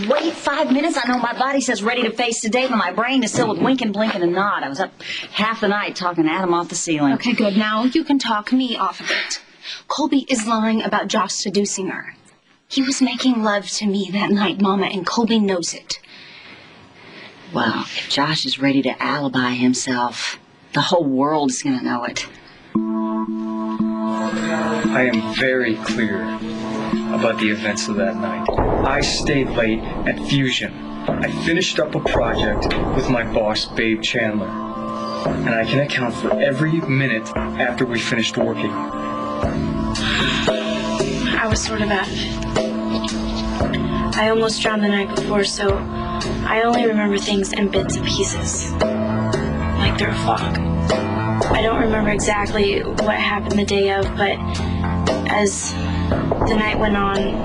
wait 5 minutes? I know my body says ready to face today, but my brain is still with winking, blinking, and nod. I was up half the night talking Adam off the ceiling. Okay, good. Now you can talk me off of it. Colby is lying about Josh seducing her. He was making love to me that night, Mama, and Colby knows it. Well, if Josh is ready to alibi himself, the whole world is going to know it. I am very clear about the events of that night. I stayed late at Fusion. I finished up a project with my boss, Babe Chandler. And I can account for every minute after we finished working. I was sort of out of it. I almost drowned the night before, so I only remember things in bits and pieces, like through a fog. I don't remember exactly what happened the day of, but as the night went on,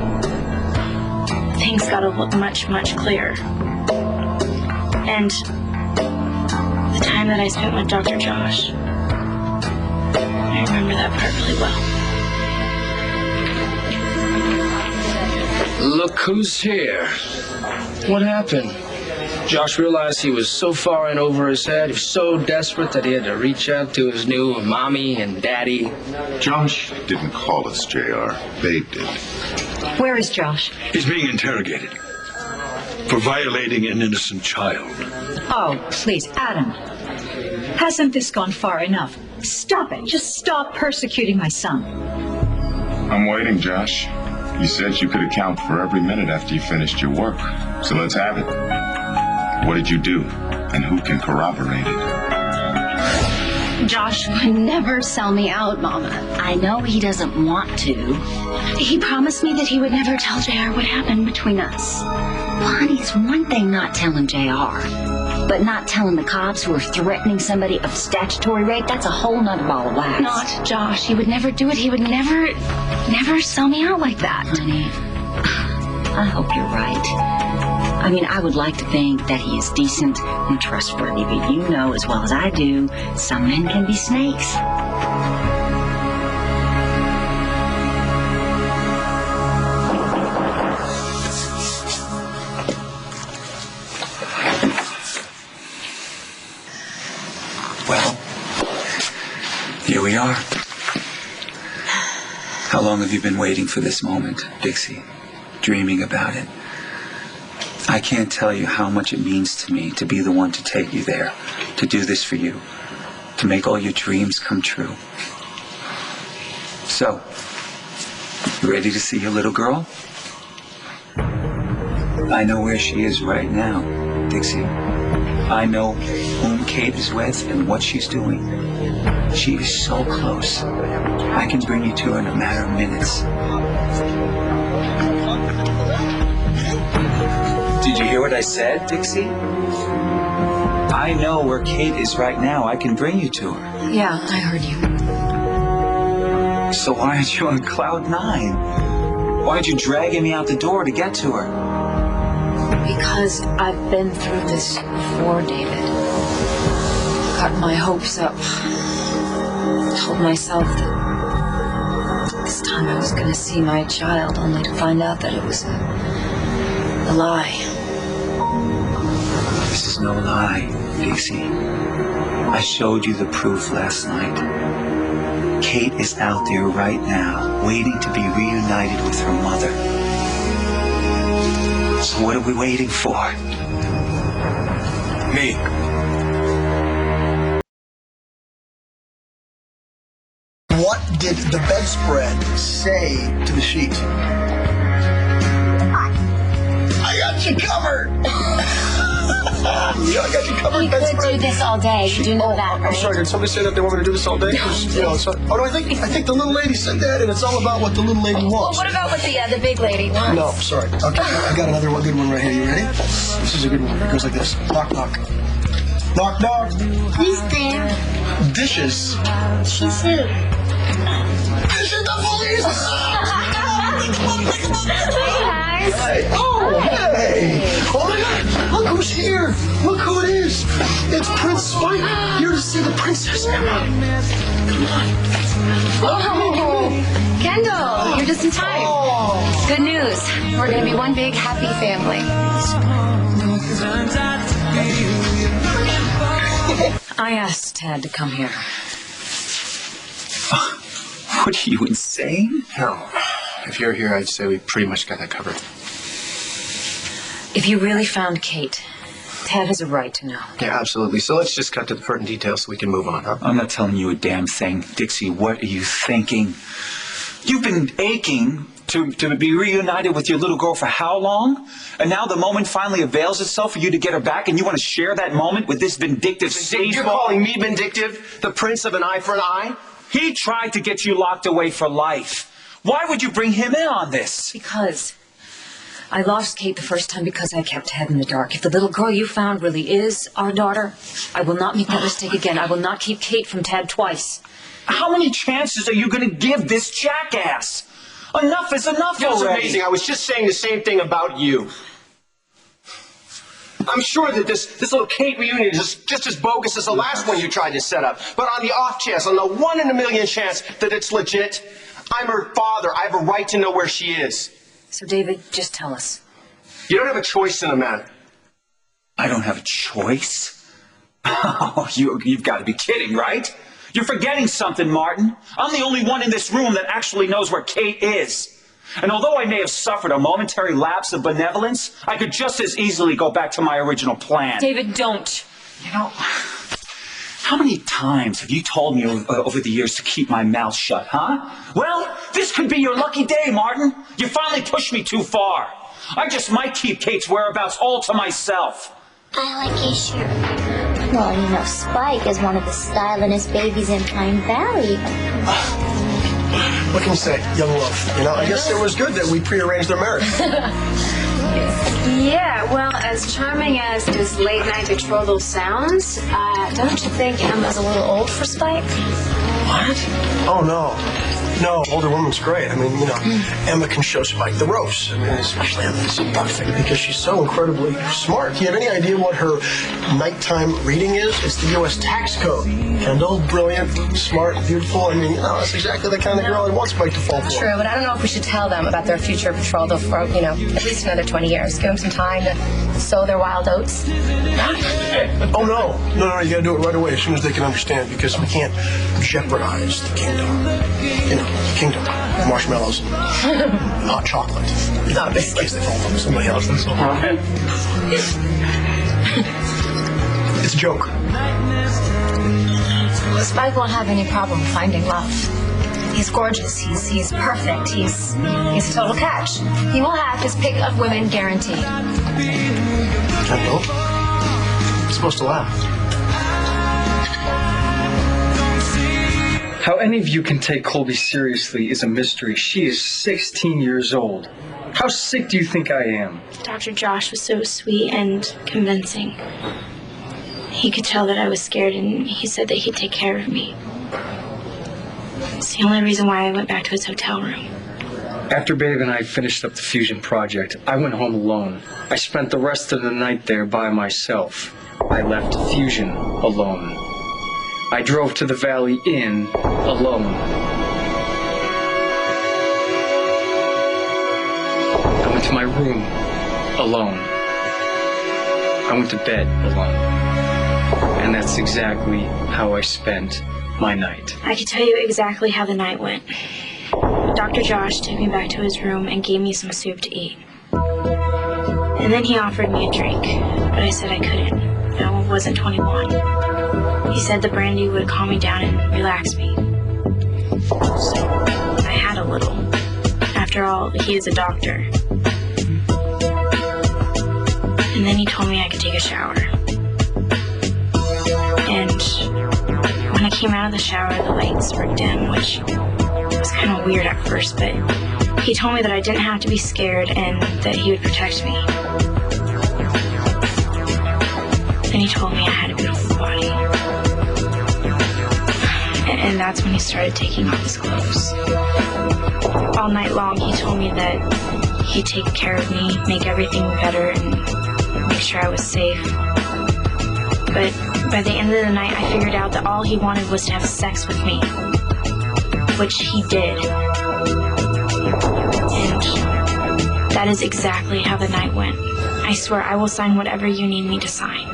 things got to look much, much clearer. And the time that I spent with Dr. Josh, I remember that part really well. Look who's here. What happened? Josh realized he was so far in over his head, he was so desperate that he had to reach out to his new mommy and daddy. Josh didn't call us, JR. Babe did. Where is Josh? He's being interrogated for violating an innocent child. Oh, please, Adam. Hasn't this gone far enough? Stop it. Just stop persecuting my son. I'm waiting, Josh. You said you could account for every minute after you finished your work. So let's have it. What did you do? And who can corroborate it? Josh would never sell me out, Mama. I know he doesn't want to. He promised me that he would never tell JR what happened between us. Well, honey, it's one thing not telling JR, but not telling the cops who are threatening somebody of statutory rape, that's a whole nother ball of wax. Not Josh. He would never do it. He would never sell me out like that. Honey, I hope you're right. I mean, I would like to think that he is decent and trustworthy, but you know as well as I do, some men can be snakes. Well, here we are. How long have you been waiting for this moment, Dixie? Dreaming about it? I can't tell you how much it means to me to be the one to take you there, to do this for you, to make all your dreams come true. So, you ready to see your little girl? I know where she is right now, Dixie. I know whom Kate is with and what she's doing. She is so close. I can bring you to her in a matter of minutes. Did you hear what I said, Dixie? I know where Kate is right now. I can bring you to her. Yeah, I heard you. So why aren't you on cloud 9? Why aren't you dragging me out the door to get to her? Because I've been through this before, David. Got my hopes up. Told myself that this time I was going to see my child, only to find out that it was a lie. This is no lie, Dixie. I showed you the proof last night. Kate is out there right now, waiting to be reunited with her mother. So what are we waiting for? Me. What did the bedspread say to the sheet? I got you covered. I got you covered. We could do this all day. You do know that, right? I'm sorry. Did somebody say that they want me to do this all day? No. No, I think the little lady said that, and it's all about what the little lady wants. Well, what about what the big lady wants? No, sorry. Okay, I got another good one right here. You ready? This is a good one. It goes like this. Knock, knock. Knock, knock. Who's there? Dishes. She's who? Dishes the police! Hey, oh, hey! Oh my God! Look who's here! Look who it is! It's Prince Spike here to see the Princess Emma. Come on. Oh, Kendall, you're just in time. Oh, Good news. We're going to be one big happy family. I asked Tad to come here. What are you, insane? No. If you're here, I'd say we pretty much got that covered. If you really found Kate, Tad has a right to know. Yeah, absolutely. So let's just cut to the pertinent details so we can move on, huh? I'm not telling you a damn thing. Dixie, what are you thinking? You've been aching to be reunited with your little girl for how long? And now the moment finally avails itself for you to get her back, and you want to share that moment with this vindictive sage. You're calling me vindictive? The prince of an eye for an eye? He tried to get you locked away for life. Why would you bring him in on this? Because I lost Kate the first time because I kept Tad in the dark. If the little girl you found really is our daughter, I will not make that mistake again. I will not keep Kate from Tad twice. How many chances are you going to give this jackass? Enough is enough It was already. amazing. I was just saying the same thing about you. I'm sure that this little Kate reunion is just as bogus as the last one you tried to set up. But on the off chance, on the 1 in a million chance that it's legit, I'm her father. I have a right to know where she is. So, David, just tell us. You don't have a choice in the matter. I don't have a choice? Oh, you've got to be kidding, right? You're forgetting something, Martin. I'm the only one in this room that actually knows where Kate is. And although I may have suffered a momentary lapse of benevolence, I could just as easily go back to my original plan. David, don't. You know, how many times have you told me over the years to keep my mouth shut, huh? Well, this could be your lucky day, Martin. You finally pushed me too far. I just might keep Kate's whereabouts all to myself. I like his shirt. Well, you know, Spike is one of the stylingest babies in Pine Valley. What can you say? Young love. You know, I guess it was good that we prearranged their marriage. Yeah, well, as charming as this late-night betrothal sounds, don't you think Emma's a little old for Spike? What? Oh, no. No, older woman's great. I mean, you know, Emma can show Spike the ropes. I mean, especially Emma's perfect because she's so incredibly smart. Do you have any idea what her nighttime reading is? It's the U.S. tax code. Kendall, brilliant, smart, beautiful. I mean, you know, that's exactly the kind of girl I want Spike to fall for. True, but I don't know if we should tell them about their future betrothal for, you know, at least another 20 years. Give them some time to sow their wild oats. Oh, no, you gotta do it right away as soon as they can understand because we can't jeopardize the kingdom. You know, kingdom, marshmallows, hot chocolate. Not in case they fall from somebody else. That's all. It's a joke. Spike won't have any problem finding love. He's gorgeous. He's perfect. He's a total catch. He will have his pick of women guaranteed. Kendall, you're supposed to laugh. How any of you can take Colby seriously is a mystery. She is 16 years old. How sick do you think I am? Dr. Josh was so sweet and convincing. He could tell that I was scared, and he said that he'd take care of me. It's the only reason why I went back to his hotel room. After Babe and I finished up the fusion project, I went home alone. I spent the rest of the night there by myself. I left Fusion alone. I drove to the Valley Inn alone. I went to my room alone. I went to bed alone. And that's exactly how I spent my night. I can tell you exactly how the night went. Dr. Josh took me back to his room and gave me some soup to eat. And then he offered me a drink, but I said I couldn't. I wasn't 21. He said the brandy would calm me down and relax me. So I had a little. After all, he is a doctor. And then he told me I could take a shower. And when I came out of the shower, the lights were dim, which was kind of weird at first, but he told me that I didn't have to be scared and that he would protect me. Then he told me I had a beautiful body. And that's when he started taking off his clothes. All night long, he told me that he'd take care of me, make everything better, and make sure I was safe. But by the end of the night, I figured out that all he wanted was to have sex with me, which he did. And That is exactly how the night went. I swear I will sign whatever you need me to sign.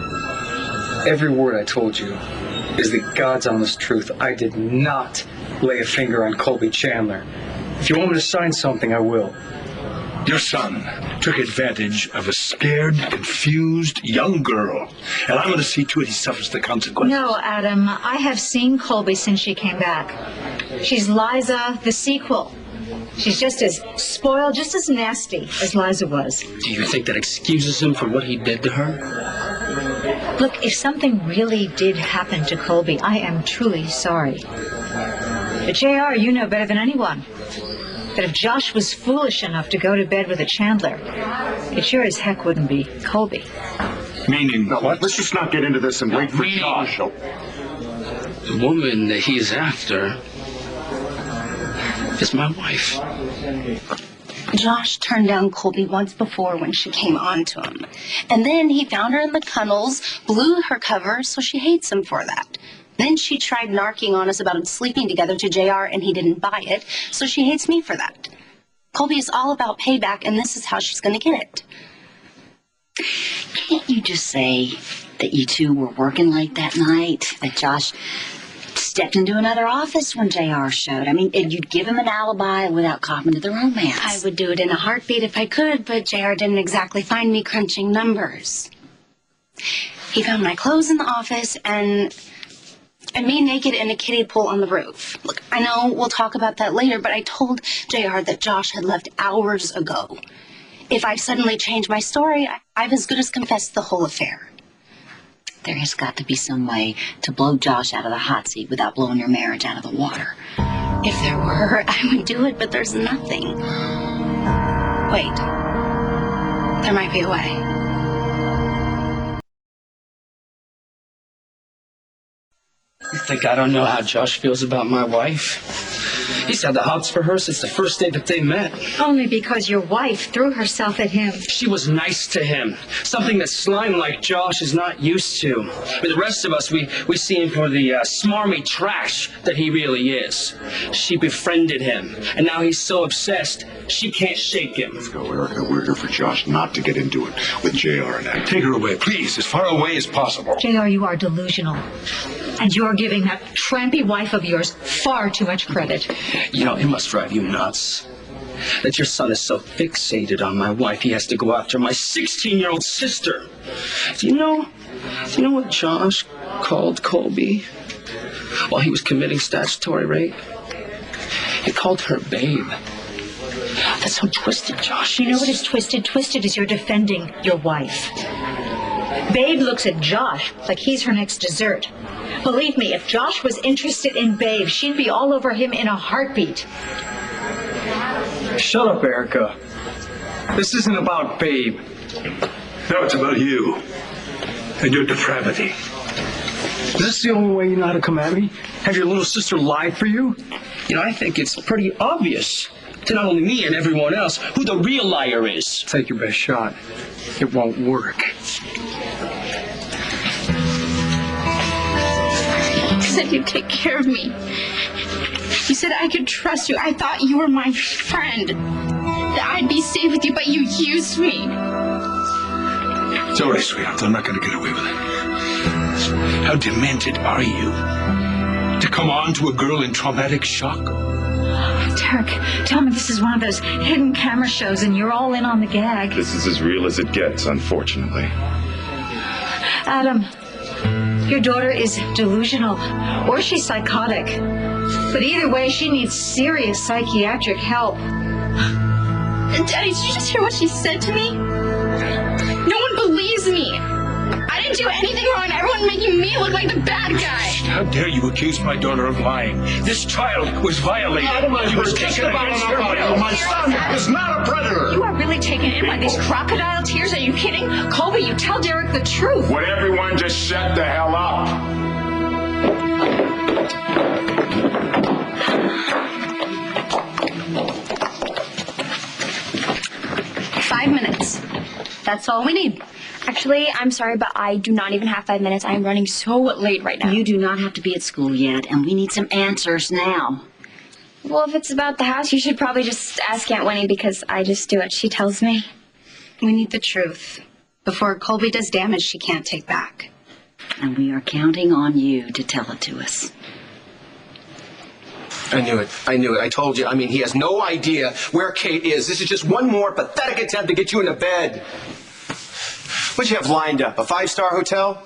Every word I told you is the God's honest truth. I did not lay a finger on Colby Chandler. If you want me to sign something, I will. Your son took advantage of a scared, confused young girl, and I'm going to see to it he suffers the consequences. No, Adam, I have seen Colby since she came back. She's Liza, the sequel. She's just as spoiled, just as nasty as Liza was. Do you think that excuses him for what he did to her? Look, if something really did happen to Colby, I am truly sorry. But JR, you know better than anyone that if Josh was foolish enough to go to bed with a Chandler, it sure as heck wouldn't be Colby. Meaning what? Let's just not get into this and wait for Josh. The woman that he's after is my wife. Josh turned down Colby once before when she came on to him. And then he found her in the kennels, blew her cover, so she hates him for that. Then she tried narking on us about them sleeping together to JR, and he didn't buy it, so she hates me for that. Colby is all about payback, and this is how she's going to get it. Can't you just say that you two were working late that night, that Josh stepped into another office when JR showed? I mean, you'd give him an alibi without copping to the romance. I would do it in a heartbeat if I could, but JR didn't exactly find me crunching numbers. He found my clothes in the office and me naked in a kiddie pool on the roof. Look, I know we'll talk about that later, but I told JR that Josh had left hours ago. If I suddenly change my story, I've as good as confessed the whole affair. There has got to be some way to blow Josh out of the hot seat without blowing your marriage out of the water. If there were, I would do it, but there's nothing. Wait. There might be a way. You think I don't know how Josh feels about my wife? He's had the hots for her since the first day that they met. Only because your wife threw herself at him. She was nice to him. Something that slime like Josh is not used to. But the rest of us, we see him for the smarmy trash that he really is. She befriended him, and now he's so obsessed, she can't shake him. Let's go, Erica. We're here for Josh not to get into it with JR and that. Take her away, please, as far away as possible. JR, you are delusional. And you're giving that trampy wife of yours far too much credit. You know, it must drive you nuts that your son is so fixated on my wife, he has to go after my 16-year-old sister. Do you know what Josh called Colby while he was committing statutory rape? He called her babe. That's how twisted Josh is. You know what is twisted? Twisted is you're defending your wife. Babe looks at Josh like he's her next dessert. Believe me, if Josh was interested in Babe, she'd be all over him in a heartbeat. Shut up, Erica. This isn't about Babe. No, it's about you and your depravity. Is this the only way you know how to come at me? Have your little sister lied for you? You know, I think it's pretty obvious to not only me and everyone else who the real liar is. Take your best shot. It won't work. You said you'd take care of me. You said I could trust you. I thought you were my friend. That I'd be safe with you, but you used me. It's all right, sweetheart. I'm not going to get away with it. How demented are you? To come on to a girl in traumatic shock? Derek, tell me this is one of those hidden camera shows and you're all in on the gag. This is as real as it gets, unfortunately. Adam, your daughter is delusional, or she's psychotic. But either way, she needs serious psychiatric help. Daddy, did you just hear what she said to me? No one believes me. I didn't do anything wrong. Everyone making me look like the bad guy. How dare you accuse my daughter of lying? This child was violated. You was taken against her will. My son is not a predator. You are really taken in by these crocodile tears. Are you kidding? Colby, you tell Derek the truth. Would everyone just shut the hell up? Five minutes. That's all we need. Actually, I'm sorry, but I do not even have 5 minutes. I am running so late right now. You do not have to be at school yet, and we need some answers now. Well, if it's about the house, you should probably just ask Aunt Winnie because I just do what she tells me. We need the truth before Colby does damage she can't take back. And we are counting on you to tell it to us. I knew it. I told you. I mean, he has no idea where Kate is. This is just one more pathetic attempt to get you into bed. What'd you have lined up? A 5-star hotel?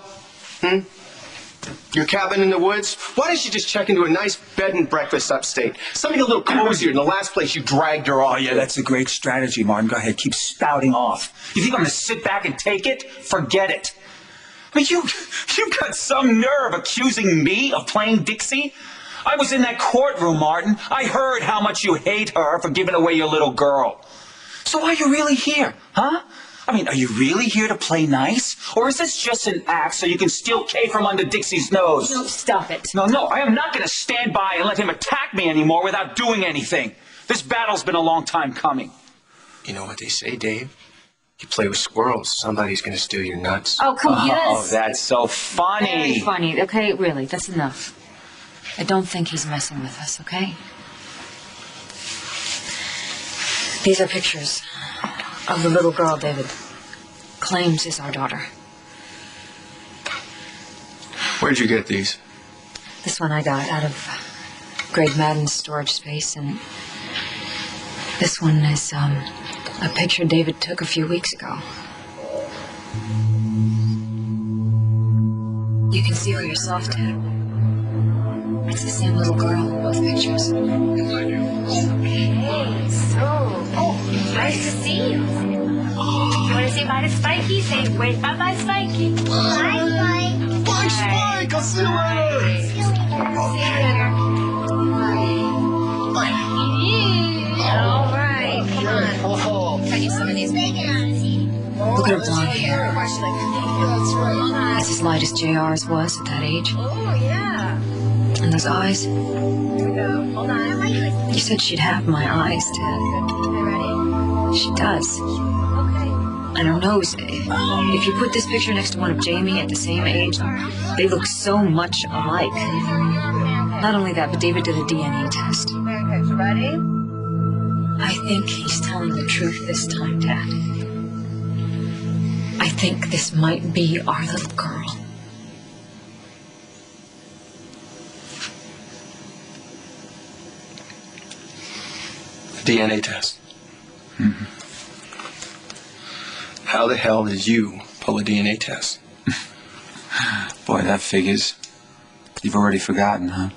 Your cabin in the woods? Why didn't you just check into a nice bed and breakfast upstate? Something a little cozier than the last place you dragged her off. Oh, yeah, that's a great strategy, Martin. Go ahead, keep spouting off. You think I'm going to sit back and take it? Forget it. I mean, you got some nerve accusing me of playing Dixie? I was in that courtroom, Martin. I heard how much you hate her for giving away your little girl. So why are you really here, huh? I mean, are you really here to play nice? Or is this just an act so you can steal Kay from under Dixie's nose? No, stop it. No, I am not going to stand by and let him attack me anymore without doing anything. This battle's been a long time coming. You know what they say, Dave? You play with squirrels, somebody's going to steal your nuts. Oh, come on. Oh, that's so funny. Very funny. Okay, really, that's enough. I don't think he's messing with us, okay? These are pictures of the little girl David claims is our daughter. Where'd you get these? This one I got out of Greg Madden's storage space, and this one is a picture David took a few weeks ago. You can see for yourself, Dad. It's the same little girl in both pictures. Okay, so nice to see you. You want to say bye to Spikey? Say wait, bye, Spikey. Bye, Spike. Bye, Spike. I'll see you later. See you later. All right, come on. Cut you some of these bacon. Look at her blonde hair. It's as light as JR's was at that age. Oh, yeah. And those eyes. Here we go. Hold on. You said she'd have my eyes, Dad. Ready? She does. Okay. And her nose. If you put this picture next to one of Jamie at the same age, they look so much alike. Not only that, but David did a DNA test. Okay, so ready? I think he's telling the truth this time, Dad. I think this might be our little girl. DNA test. Mm-hmm. How the hell did you pull a DNA test? Boy, that figures. You've already forgotten, huh?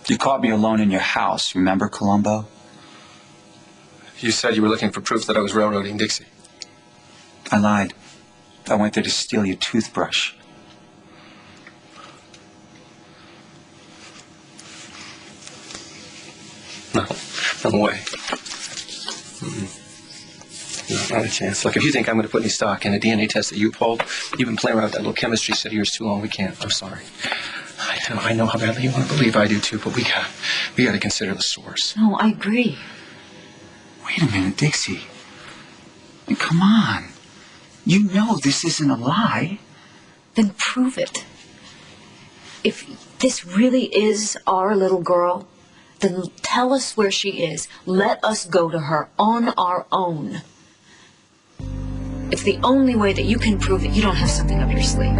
You caught me alone in your house, remember, Columbo? You said you were looking for proof that I was railroading Dixie. I lied. I went there to steal your toothbrush. No way. No, not a chance. Look, if you think I'm going to put any stock in a DNA test that you pulled, you've been playing around with that little chemistry set of yours too long. We can't. I'm sorry. I know how badly you want to believe I do too, but we got to consider the source. No, I agree. Wait a minute, Dixie. I mean, come on. You know this isn't a lie. Then prove it. If this really is our little girl, then tell us where she is. Let us go to her on our own. It's the only way that you can prove that you don't have something up your sleeve.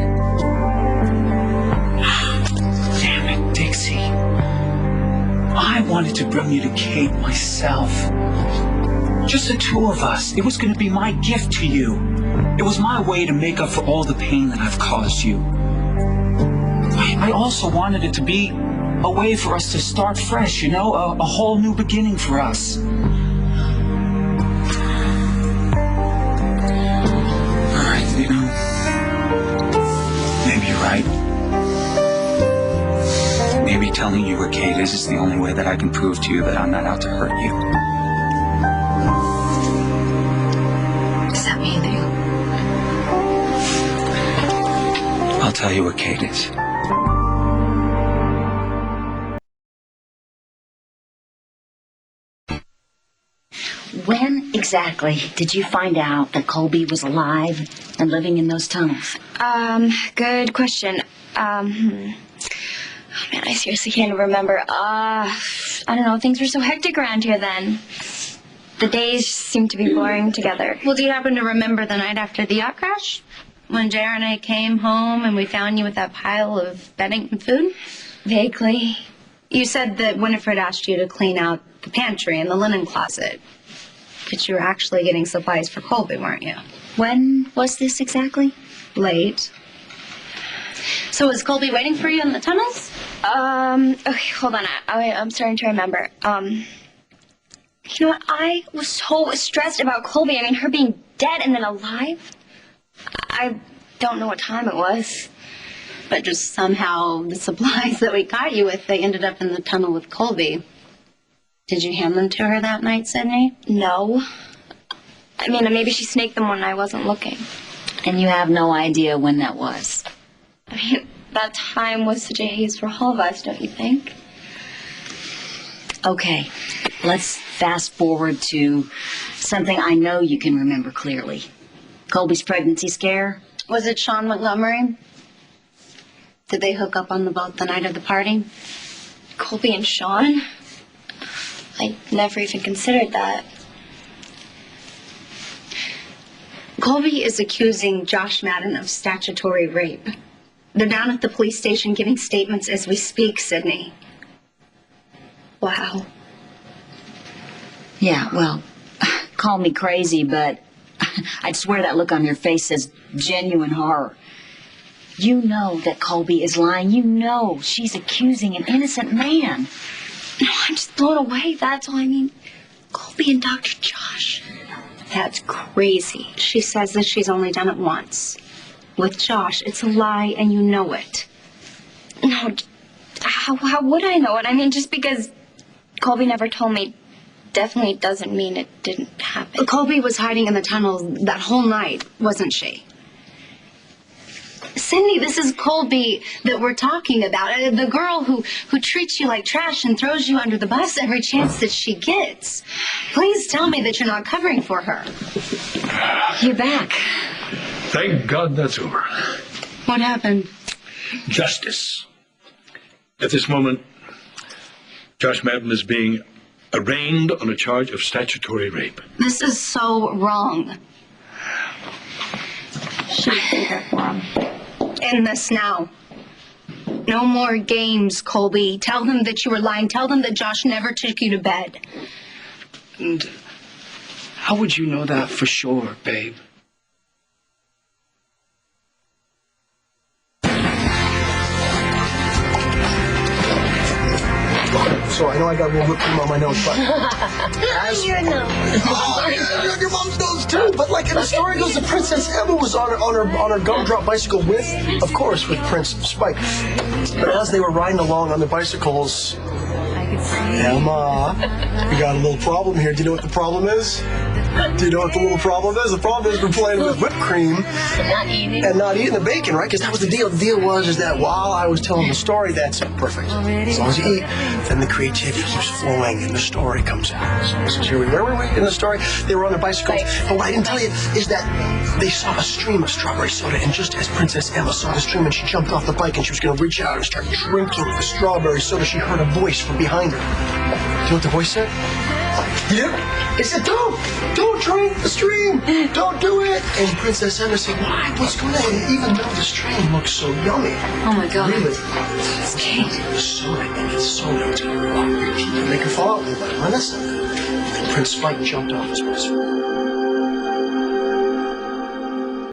Damn it, Dixie. I wanted to bring you to Kate myself. Just the two of us. It was going to be my gift to you. It was my way to make up for all the pain that I've caused you. I also wanted it to be a way for us to start fresh, you know, a whole new beginning for us. All right, you know, maybe you're right. Maybe telling you where Kate is the only way that I can prove to you that I'm not out to hurt you. Does that mean that I'll tell you where Kate is. When exactly did you find out that Colby was alive and living in those tunnels? Good question. Oh, man, I seriously can't even remember. I don't know. Things were so hectic around here then. The days seemed to be blurring together. Well, do you happen to remember the night after the yacht crash? When JR and I came home and we found you with that pile of bedding and food? Vaguely. You said that Winifred asked you to clean out the pantry and the linen closet. But you were actually getting supplies for Colby, weren't you? When was this exactly? Late. So was Colby waiting for you in the tunnels? Okay, hold on. I'm starting to remember. You know what? I was so stressed about Colby. I mean, her being dead and then alive. I don't know what time it was. But just somehow the supplies that we got you with, they ended up in the tunnel with Colby. Did you hand them to her that night, Sydney? No. I mean, maybe she snaked them when I wasn't looking. And you have no idea when that was? I mean, that time was such a haze for all of us, don't you think? Okay, let's fast forward to something I know you can remember clearly. Colby's pregnancy scare? Was it Sean Montgomery? Did they hook up on the boat the night of the party? Colby and Sean? I never even considered that. Colby is accusing Josh Madden of statutory rape. They're down at the police station giving statements as we speak, Sydney. Wow. Yeah, well, call me crazy, but I'd swear that look on your face says genuine horror. You know that Colby is lying. You know she's accusing an innocent man. No, I'm just blown away. That's all I mean. Colby and Dr. Josh. That's crazy. She says that she's only done it once. With Josh, it's a lie, and you know it. No, how would I know it? I mean, just because Colby never told me definitely doesn't mean it didn't happen. Colby was hiding in the tunnel that whole night, wasn't she? Cindy, this is Colby that we're talking about. The girl who treats you like trash and throws you under the bus every chance that she gets. Please tell me that you're not covering for her. You're back. Thank God that's over. What happened? Justice. At this moment, Josh Madden is being arraigned on a charge of statutory rape. This is so wrong. Should have been there for him. End this now. No more games, Colby. Tell them that you were lying. Tell them that Josh never took you to bed. And how would you know that for sure, babe? So I know I got a little whipped cream on my nose, but Your nose. your mom's nose too. But like in the story goes, the Princess Emma was on her gumdrop bicycle with, of course, with Prince Spike. But as they were riding along on the bicycles, Emma, we got a little problem here. Do you know what the problem is? Do you know what the little problem is? The problem is we're playing with whipped cream and not eating the bacon, right? Because that was the deal. The deal was that while I was telling the story, that's perfect. As long as you eat, then the creativity keeps flowing and the story comes out. So here we were. Where were we in the story? They were on their bicycles. But what I didn't tell you is that they saw a stream of strawberry soda, and just as Princess Emma saw the stream and she jumped off the bike and she was going to reach out and start drinking the strawberry soda, she heard a voice from behind her. Do you know what the voice said? You do? It said, don't drink the stream. Don't do it. And Princess Emma said, why? What's going on? Even though the stream looks so yummy. Oh, my God. Really? It's cake. The soda, and it's soda. It's going to make her fall out. But listen. And Prince Spike jumped off his bicycle.